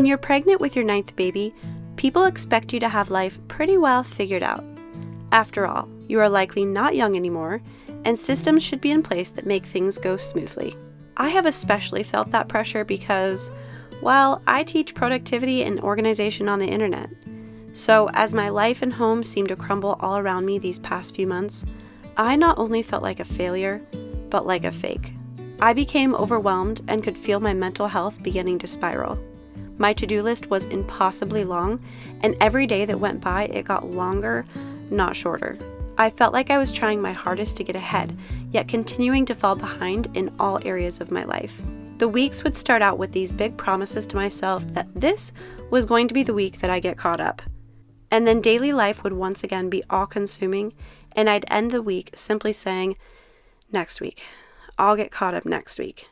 you're pregnant with your 9th baby, people expect you to have life pretty well figured out. After all, you are likely not young anymore, and systems should be in place that make things go smoothly. I have especially felt that pressure because, well, I teach productivity and organization on the internet. So as my life and home seemed to crumble all around me these past few months, I not only felt like a failure, but like a fake. I became overwhelmed and could feel my mental health beginning to spiral. My to-do list was impossibly long, and every day that went by, it got longer, not shorter. I felt like I was trying my hardest to get ahead, yet continuing to fall behind in all areas of my life. The weeks would start out with these big promises to myself that this was going to be the week that I get caught up. And then daily life would once again be all-consuming, and I'd end the week simply saying, next week. I'll get caught up next week.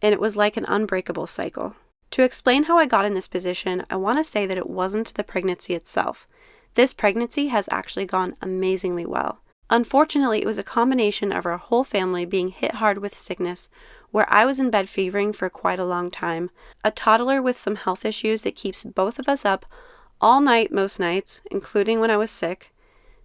And it was like an unbreakable cycle. To explain how I got in this position, I want to say that it wasn't the pregnancy itself. This pregnancy has actually gone amazingly well. Unfortunately, it was a combination of our whole family being hit hard with sickness, where I was in bed fevering for quite a long time, a toddler with some health issues that keeps both of us up all night most nights, including when I was sick,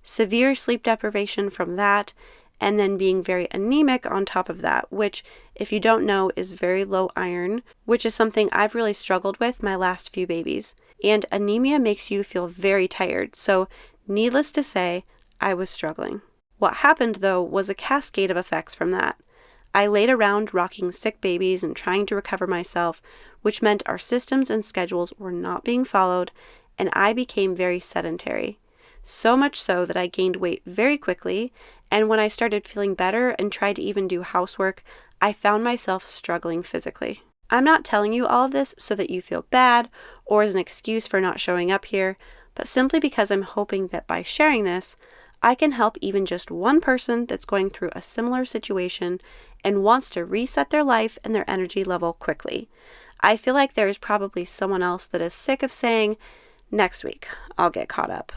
severe sleep deprivation from that, and then being very anemic on top of that, which, if you don't know, is very low iron, which is something I've really struggled with my last few babies. And anemia makes you feel very tired, so needless to say, I was struggling. What happened, though, was a cascade of effects from that. I laid around rocking sick babies and trying to recover myself, which meant our systems and schedules were not being followed, and I became very sedentary. So much so that I gained weight very quickly, and when I started feeling better and tried to even do housework, I found myself struggling physically. I'm not telling you all of this so that you feel bad or as an excuse for not showing up here, but simply because I'm hoping that by sharing this, I can help even just one person that's going through a similar situation and wants to reset their life and their energy level quickly. I feel like there is probably someone else that is sick of saying, next week, I'll get caught up.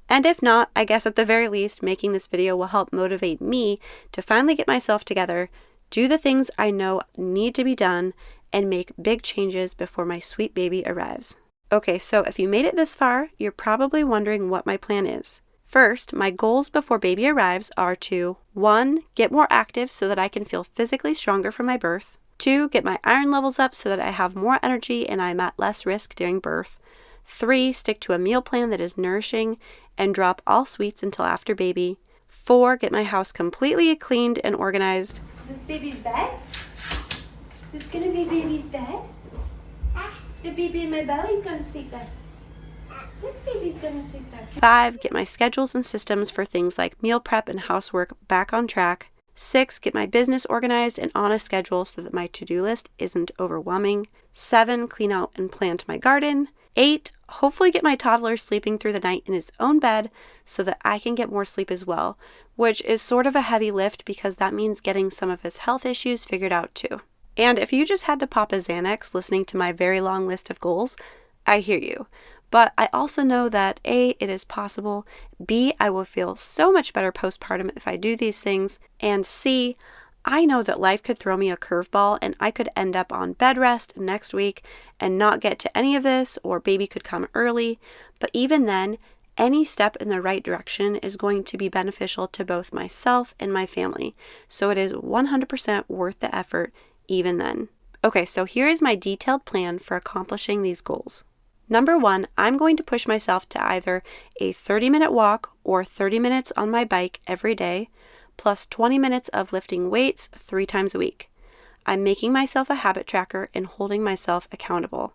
And if not, I guess at the very least, making this video will help motivate me to finally get myself together, do the things I know need to be done, and make big changes before my sweet baby arrives. Okay, so if you made it this far, you're probably wondering what my plan is. First, my goals before baby arrives are to 1. Get more active so that I can feel physically stronger from my birth. 2. Get my iron levels up so that I have more energy and I'm at less risk during birth. 3. Stick to a meal plan that is nourishing and drop all sweets until after baby. 4. Get my house completely cleaned and organized. Is this baby's bed? Is this gonna be baby's bed? The baby in my belly's gonna sleep there. This baby's gonna sleep there. 5. Get my schedules and systems for things like meal prep and housework back on track. 6. Get my business organized and on a schedule so that my to-do list isn't overwhelming. 7. Clean out and plant my garden. 8. Hopefully get my toddler sleeping through the night in his own bed so that I can get more sleep as well, which is sort of a heavy lift because that means getting some of his health issues figured out too. And if you just had to pop a Xanax listening to my very long list of goals, I hear you. But I also know that A, it is possible, B, I will feel so much better postpartum if I do these things, and C, I know that life could throw me a curveball and I could end up on bed rest next week and not get to any of this, or baby could come early. But even then, any step in the right direction is going to be beneficial to both myself and my family. So it is 100% worth the effort even then. Okay, so here is my detailed plan for accomplishing these goals. Number 1, I'm going to push myself to either a 30-minute walk or 30 minutes on my bike every day, plus 20 minutes of lifting weights 3 times a week. I'm making myself a habit tracker and holding myself accountable.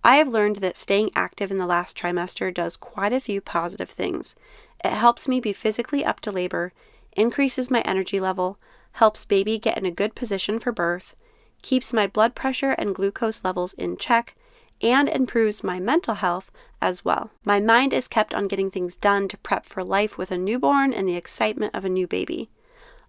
I have learned that staying active in the last trimester does quite a few positive things. It helps me be physically up to labor, increases my energy level, helps baby get in a good position for birth, keeps my blood pressure and glucose levels in check, and improves my mental health as well. My mind is kept on getting things done to prep for life with a newborn and the excitement of a new baby.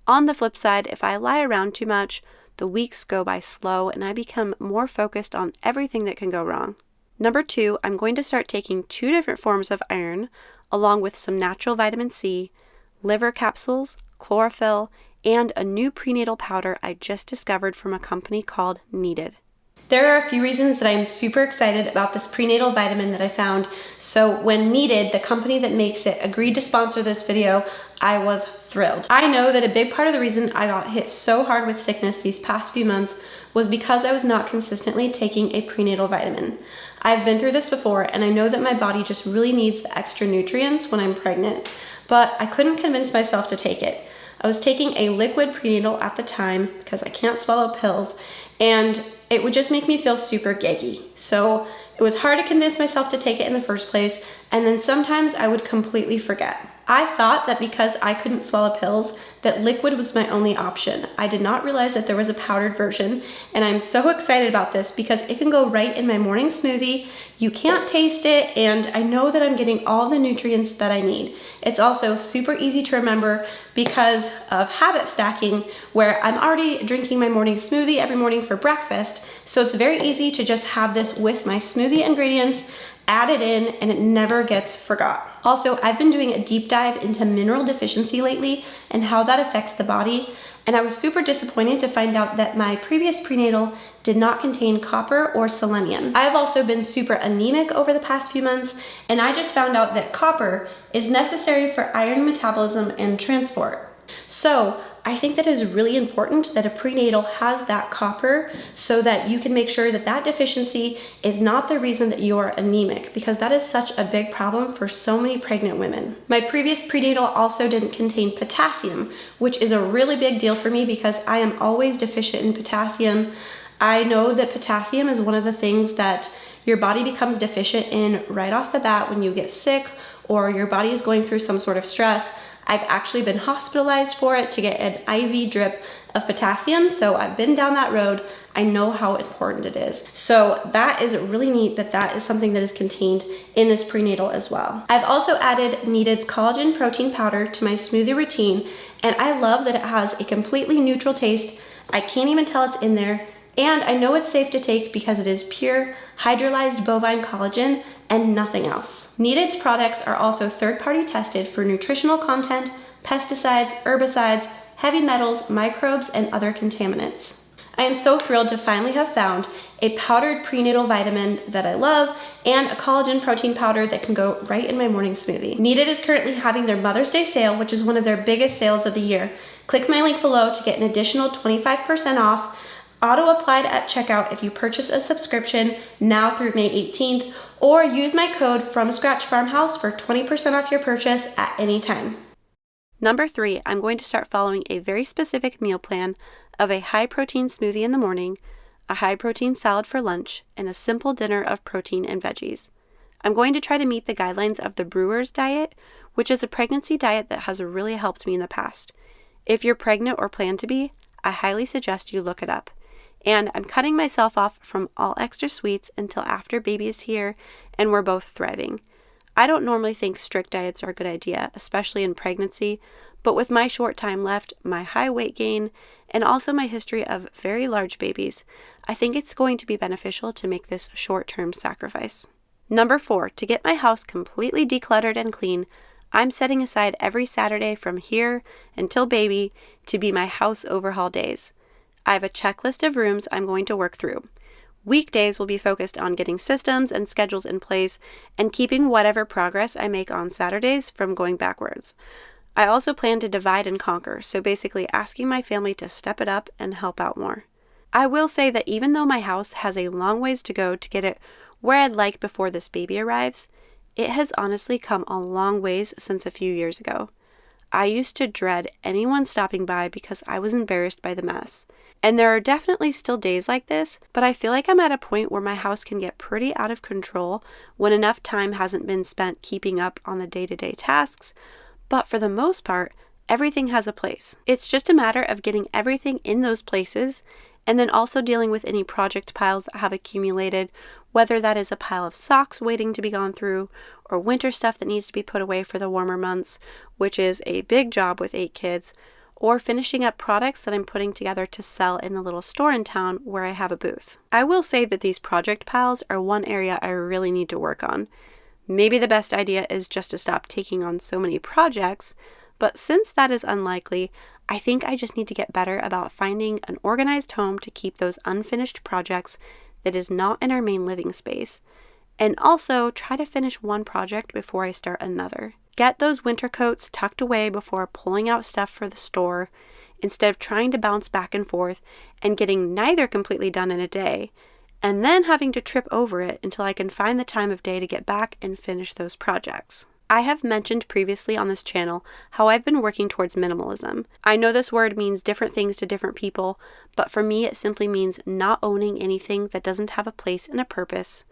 On the flip side, if I lie around too much, the weeks go by slow and I become more focused on everything that can go wrong. Number 2, I'm going to start taking 2 different forms of iron, along with some natural vitamin C, liver capsules, chlorophyll, and a new prenatal powder I just discovered from a company called Needed. There are a few reasons that I'm super excited about this prenatal vitamin that I found. So when Needed, the company that makes it, agreed to sponsor this video, I was thrilled. I know that a big part of the reason I got hit so hard with sickness these past few months was because I was not consistently taking a prenatal vitamin. I've been through this before, and I know that my body just really needs the extra nutrients when I'm pregnant, but I couldn't convince myself to take it. I was taking a liquid prenatal at the time because I can't swallow pills, and it would just make me feel super gaggy. So it was hard to convince myself to take it in the first place, and then sometimes I would completely forget. I thought that because I couldn't swallow pills, that liquid was my only option. I did not realize that there was a powdered version, and I'm so excited about this because it can go right in my morning smoothie. You can't taste it, and I know that I'm getting all the nutrients that I need. It's also super easy to remember because of habit stacking, where I'm already drinking my morning smoothie every morning for breakfast, so it's very easy to just have this with my smoothie ingredients, add it in, and it never gets forgot. Also, I've been doing a deep dive into mineral deficiency lately and how that affects the body, and I was super disappointed to find out that my previous prenatal did not contain copper or selenium. I've also been super anemic over the past few months, and I just found out that copper is necessary for iron metabolism and transport. So I think that it is really important that a prenatal has that copper so that you can make sure that that deficiency is not the reason that you are anemic, because that is such a big problem for so many pregnant women. My previous prenatal also didn't contain potassium, which is a really big deal for me because I am always deficient in potassium. I know that potassium is one of the things that your body becomes deficient in right off the bat when you get sick or your body is going through some sort of stress. I've actually been hospitalized for it to get an IV drip of potassium, so I've been down that road. I know how important it is. So that is really neat that that is something that is contained in this prenatal as well. I've also added Needed's collagen protein powder to my smoothie routine, and I love that it has a completely neutral taste. I can't even tell it's in there, and I know it's safe to take because it is pure hydrolyzed bovine collagen and nothing else. Needed's products are also third-party tested for nutritional content, pesticides, herbicides, heavy metals, microbes, and other contaminants. I am so thrilled to finally have found a powdered prenatal vitamin that I love and a collagen protein powder that can go right in my morning smoothie. Needed is currently having their Mother's Day sale, which is one of their biggest sales of the year. Click my link below to get an additional 25% off. Auto-applied at checkout if you purchase a subscription now through May 18th, or use my code FROMSCRATCHFARMHOUSE for 20% off your purchase at any time. Number 3, I'm going to start following a very specific meal plan of a high-protein smoothie in the morning, a high-protein salad for lunch, and a simple dinner of protein and veggies. I'm going to try to meet the guidelines of the Brewer's diet, which is a pregnancy diet that has really helped me in the past. If you're pregnant or plan to be, I highly suggest you look it up. And I'm cutting myself off from all extra sweets until after baby is here and we're both thriving. I don't normally think strict diets are a good idea, especially in pregnancy, but with my short time left, my high weight gain, and also my history of very large babies, I think it's going to be beneficial to make this short-term sacrifice. Number 4, to get my house completely decluttered and clean, I'm setting aside every Saturday from here until baby to be my house overhaul days. I have a checklist of rooms I'm going to work through. Weekdays will be focused on getting systems and schedules in place and keeping whatever progress I make on Saturdays from going backwards. I also plan to divide and conquer, so basically asking my family to step it up and help out more. I will say that even though my house has a long ways to go to get it where I'd like before this baby arrives, it has honestly come a long ways since a few years ago. I used to dread anyone stopping by because I was embarrassed by the mess. And there are definitely still days like this, but I feel like I'm at a point where my house can get pretty out of control when enough time hasn't been spent keeping up on the day-to-day tasks. But for the most part, everything has a place. It's just a matter of getting everything in those places and then also dealing with any project piles that have accumulated, whether that is a pile of socks waiting to be gone through or winter stuff that needs to be put away for the warmer months, which is a big job with 8 kids, or finishing up products that I'm putting together to sell in the little store in town where I have a booth. I will say that these project piles are one area I really need to work on. Maybe the best idea is just to stop taking on so many projects, but since that is unlikely, I think I just need to get better about finding an organized home to keep those unfinished projects that is not in our main living space. And also try to finish one project before I start another. Get those winter coats tucked away before pulling out stuff for the store, instead of trying to bounce back and forth and getting neither completely done in a day, and then having to trip over it until I can find the time of day to get back and finish those projects. I have mentioned previously on this channel how I've been working towards minimalism. I know this word means different things to different people, but for me it simply means not owning anything that doesn't have a place and a purpose.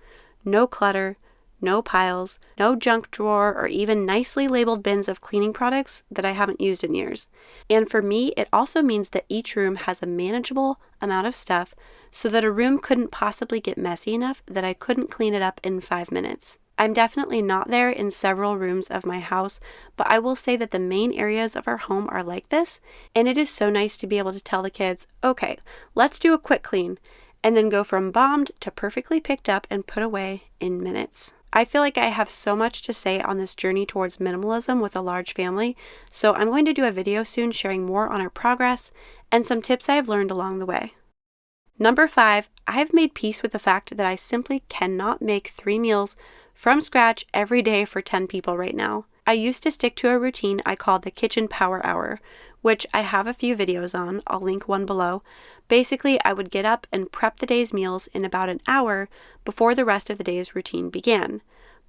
No clutter, no piles, no junk drawer, or even nicely labeled bins of cleaning products that I haven't used in years. And for me, it also means that each room has a manageable amount of stuff so that a room couldn't possibly get messy enough that I couldn't clean it up in 5 minutes. I'm definitely not there in several rooms of my house, but I will say that the main areas of our home are like this, and it is so nice to be able to tell the kids, okay, let's do a quick clean, and then go from bombed to perfectly picked up and put away in minutes. I feel like I have so much to say on this journey towards minimalism with a large family, so I'm going to do a video soon sharing more on our progress and some tips I have learned along the way. Number 5, I have made peace with the fact that I simply cannot make 3 meals from scratch every day for 10 people right now. I used to stick to a routine I called the kitchen power hour, which I have a few videos on. I'll link one below. Basically, I would get up and prep the day's meals in about an hour before the rest of the day's routine began.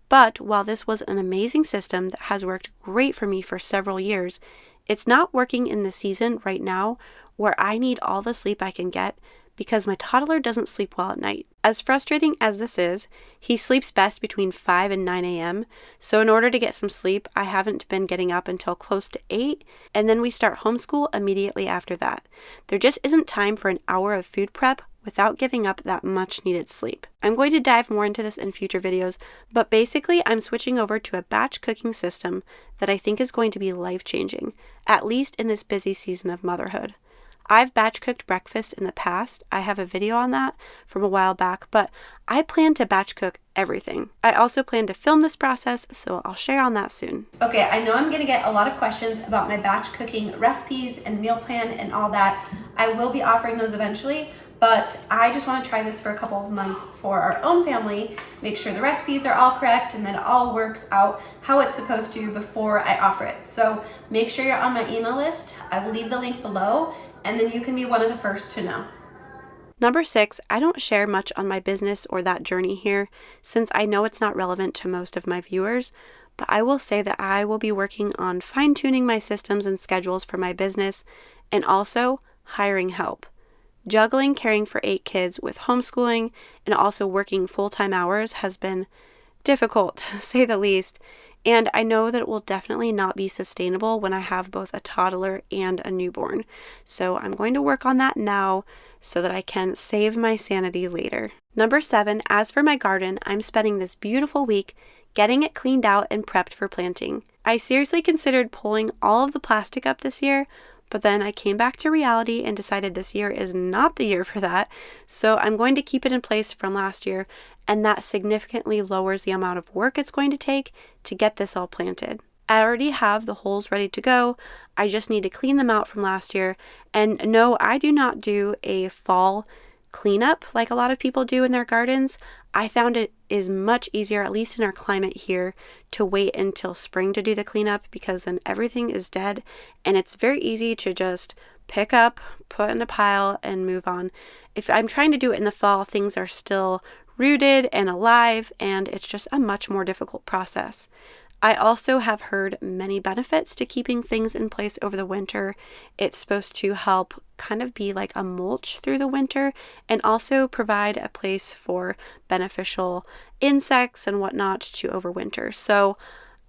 But while this was an amazing system that has worked great for me for several years, it's not working in the season right now where I need all the sleep I can get because my toddler doesn't sleep well at night. As frustrating as this is, he sleeps best between 5 and 9 a.m., so in order to get some sleep, I haven't been getting up until close to 8, and then we start homeschool immediately after that. There just isn't time for an hour of food prep without giving up that much needed sleep. I'm going to dive more into this in future videos, but basically I'm switching over to a batch cooking system that I think is going to be life-changing, at least in this busy season of motherhood. I've batch cooked breakfast in the past. I have a video on that from a while back, but I plan to batch cook everything. I also plan to film this process, so I'll share on that soon. Okay, I know I'm gonna get a lot of questions about my batch cooking recipes and meal plan and all that. I will be offering those eventually, but I just want to try this for a couple of months for our own family, make sure the recipes are all correct and that it all works out how it's supposed to before I offer it. So make sure you're on my email list. I will leave the link below, and then you can be one of the first to know. Number 6, I don't share much on my business or that journey here, since I know it's not relevant to most of my viewers, but I will say that I will be working on fine-tuning my systems and schedules for my business, and also hiring help. Juggling caring for 8 kids with homeschooling and also working full-time hours has been difficult, to say the least, and I know that it will definitely not be sustainable when I have both a toddler and a newborn. So I'm going to work on that now so that I can save my sanity later. Number 7, as for my garden, I'm spending this beautiful week getting it cleaned out and prepped for planting. I seriously considered pulling all of the plastic up this year, but then I came back to reality and decided this year is not the year for that, so I'm going to keep it in place from last year, and that significantly lowers the amount of work it's going to take to get this all planted. I already have the holes ready to go. I just need to clean them out from last year, and no, I do not do a fall cleanup like a lot of people do in their gardens. I found it is much easier, at least in our climate here, to wait until spring to do the cleanup because then everything is dead and it's very easy to just pick up, put in a pile, and move on. If I'm trying to do it in the fall, things are still rooted and alive, and it's just a much more difficult process. I also have heard many benefits to keeping things in place over the winter. It's supposed to help kind of be like a mulch through the winter and also provide a place for beneficial insects and whatnot to overwinter. So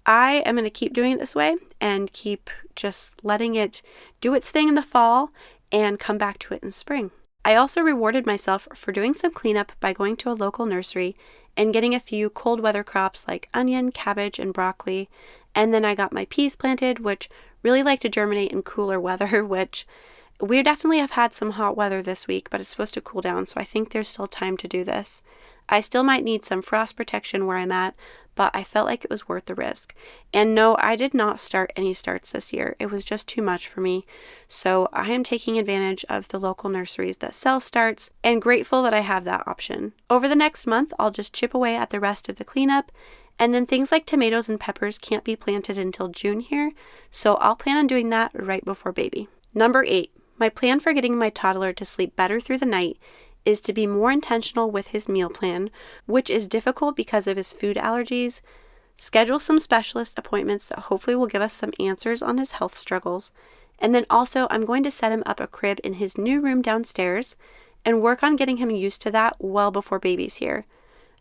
I am going to keep doing it this way and keep just letting it do its thing in the fall and come back to it in spring. I also rewarded myself for doing some cleanup by going to a local nursery and getting a few cold weather crops like onion, cabbage, and broccoli. And then I got my peas planted, which really like to germinate in cooler weather, which We definitely have had some hot weather this week, but it's supposed to cool down, so I think there's still time to do this. I still might need some frost protection where I'm at, but I felt like it was worth the risk. And no, I did not start any starts this year. It was just too much for me. So I am taking advantage of the local nurseries that sell starts and grateful that I have that option. Over the next month, I'll just chip away at the rest of the cleanup. And then things like tomatoes and peppers can't be planted until June here, so I'll plan on doing that right before baby. Number 8. My plan for getting my toddler to sleep better through the night is to be more intentional with his meal plan, which is difficult because of his food allergies, schedule some specialist appointments that hopefully will give us some answers on his health struggles, and then also I'm going to set him up a crib in his new room downstairs and work on getting him used to that well before baby's here.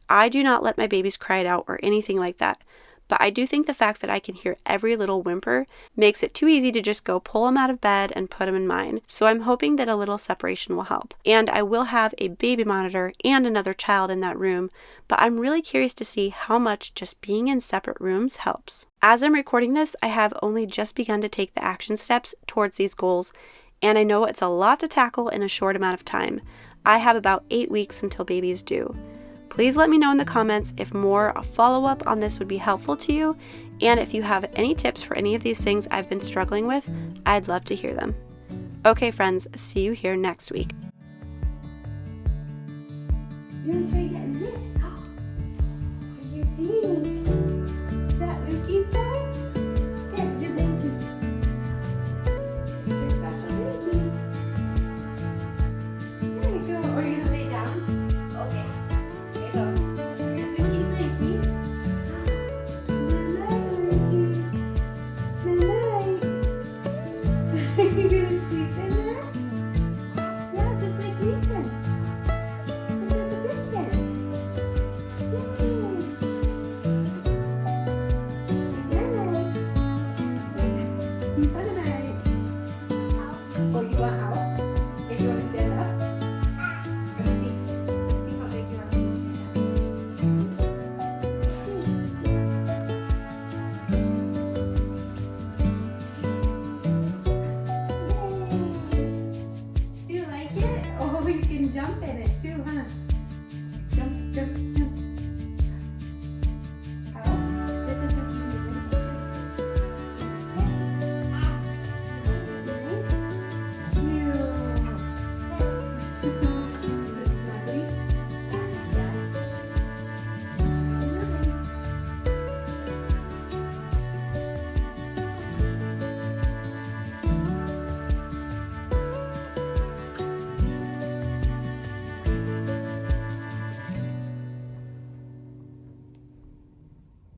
I do not let my babies cry it out or anything like that, but I do think the fact that I can hear every little whimper makes it too easy to just go pull him out of bed and put him in mine. So I'm hoping that a little separation will help. And I will have a baby monitor and another child in that room, but I'm really curious to see how much just being in separate rooms helps. As I'm recording this, I have only just begun to take the action steps towards these goals, and I know it's a lot to tackle in a short amount of time. I have about 8 weeks until baby is due. Please let me know in the comments if more follow-up on this would be helpful to you, and if you have any tips for any of these things I've been struggling with, I'd love to hear them. Okay, friends, see you here next week. You enjoy getting it? What do you think? Is that Lukey's dad?